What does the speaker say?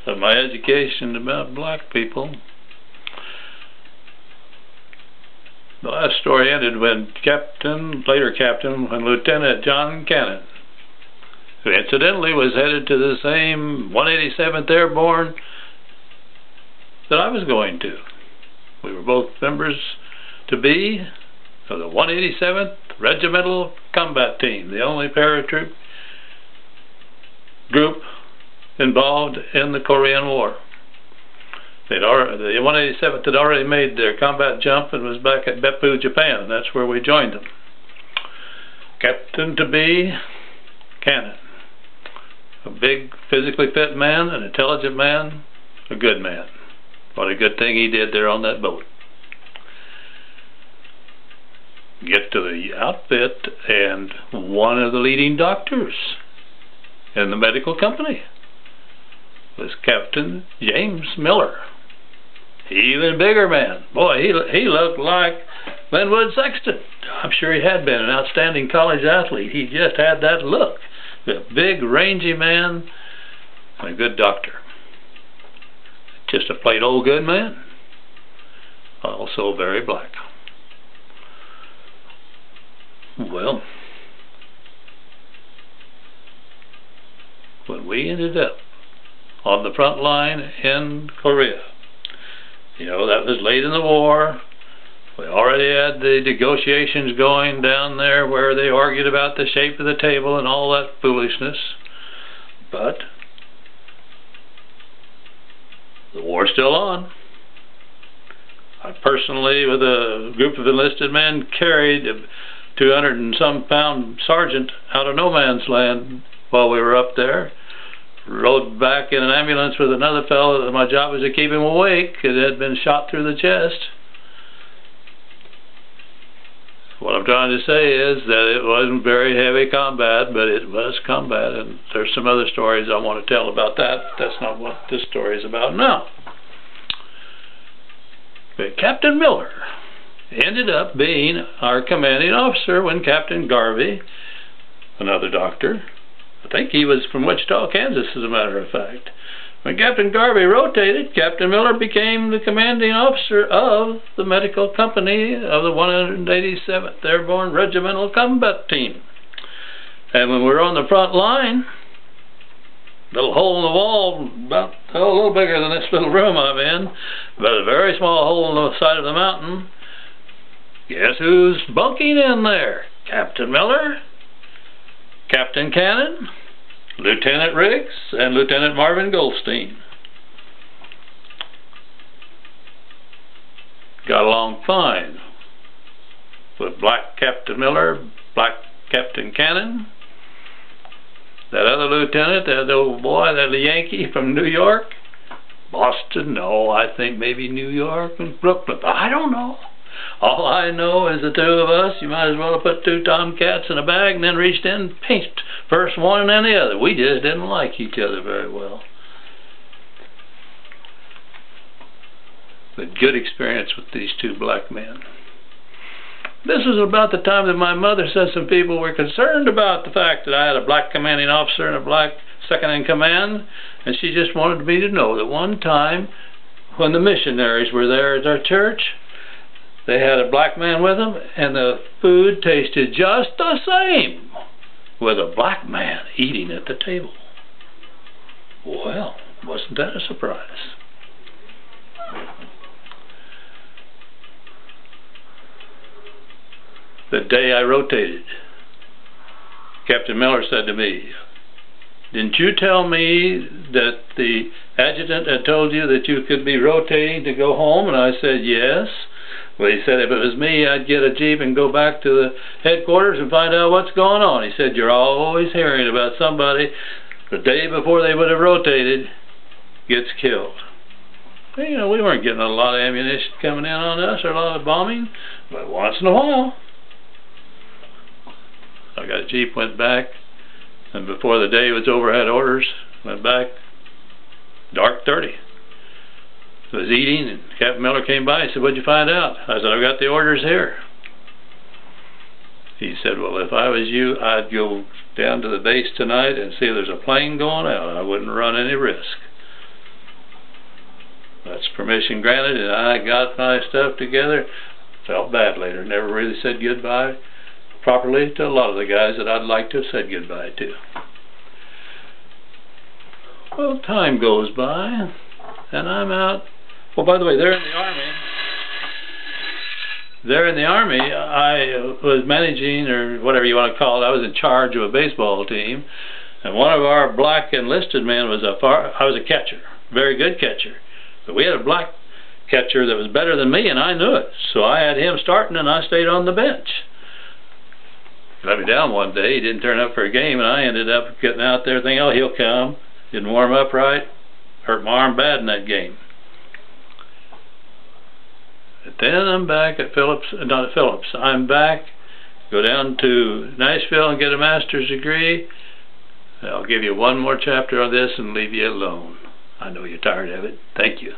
of my education about black people. The last story ended when when Lieutenant John Cannon, who incidentally was headed to the same 187th Airborne that I was going to. We were both members to be of the 187th Regimental Combat Team, the only paratroop group involved in the Korean War. The 187th had already made their combat jump and was back at Beppu, Japan, and that's where we joined them. Captain to be Cannon. A big, physically fit man, an intelligent man, a good man. What a good thing he did there on that boat. Get to the outfit, and one of the leading doctors in the medical company was Captain James Miller. Even bigger man. Boy, he looked like Linwood Sexton. I'm sure he had been an outstanding college athlete. He just had that look. A big, rangy man and a good doctor. Just a plain old good man. Also very black. Well, when we ended up on the front line in Korea, you know, that was late in the war. We already had the negotiations going down there where they argued about the shape of the table and all that foolishness. But the war's still on. I personally, with a group of enlisted men, carried a 200 and some pound sergeant out of no man's land while we were up there. Rode back in an ambulance with another fellow that my job was to keep him awake. It had been shot through the chest. What I'm trying to say is that it wasn't very heavy combat, but it was combat, and there's some other stories I want to tell about that. That's not what this story is about now. But Captain Miller ended up being our commanding officer when Captain Garvey, another doctor, I think he was from Wichita, Kansas, as a matter of fact. When Captain Garvey rotated, Captain Miller became the commanding officer of the medical company of the 187th Airborne Regimental Combat Team. And when we were on the front line, little hole in the wall, about a little bigger than this little room I'm in, but a very small hole in the side of the mountain, guess who's bunking in there? Captain Miller, Captain Cannon, Lieutenant Riggs, and Lieutenant Marvin Goldstein. Got along fine with black Captain Miller, black Captain Cannon. That other lieutenant, that old boy, that Yankee from New York, Boston, no, I think maybe New York and Brooklyn, I don't know. All I know is the two of us, you might as well have put two tomcats in a bag and then reached in and pinched first one and then the other. We just didn't like each other very well. But good experience with these two black men. This was about the time that my mother said some people were concerned about the fact that I had a black commanding officer and a black second in command, and she just wanted me to know that one time when the missionaries were there at our church, they had a black man with them, and the food tasted just the same with a black man eating at the table. Well, wasn't that a surprise? The day I rotated, Captain Miller said to me, "Didn't you tell me that the adjutant had told you that you could be rotating to go home?" And I said, "Yes." Well, he said, "If it was me, I'd get a jeep and go back to the headquarters and find out what's going on." He said, "You're always hearing about somebody the day before they would have rotated gets killed." Well, you know, we weren't getting a lot of ammunition coming in on us or a lot of bombing, but once in a while. I got a jeep, went back, and before the day was over, I had orders, went back, dark 30. I was eating, and Captain Miller came by. He said, "What'd you find out?" I said, "I've got the orders here." He said, "Well, if I was you, I'd go down to the base tonight and see if there's a plane going out. I wouldn't run any risk." That's permission granted, and I got my stuff together. Felt bad later. Never really said goodbye properly to a lot of the guys that I'd like to have said goodbye to. Well, time goes by, and I'm out. Well, by the way, they're in the Army. There in the Army, I was managing, or whatever you want to call it. I was in charge of a baseball team, and one of our black enlisted men was I was a catcher, very good catcher. But we had a black catcher that was better than me, and I knew it. So I had him starting, and I stayed on the bench. He let me down one day. He didn't turn up for a game, and I ended up getting out there thinking, oh, he'll come. Didn't warm up right. Hurt my arm bad in that game. But then I'm back at Phillips, not at Phillips. I'm back, go down to Nashville and get a master's degree. I'll give you one more chapter on this and leave you alone. I know you're tired of it. Thank you.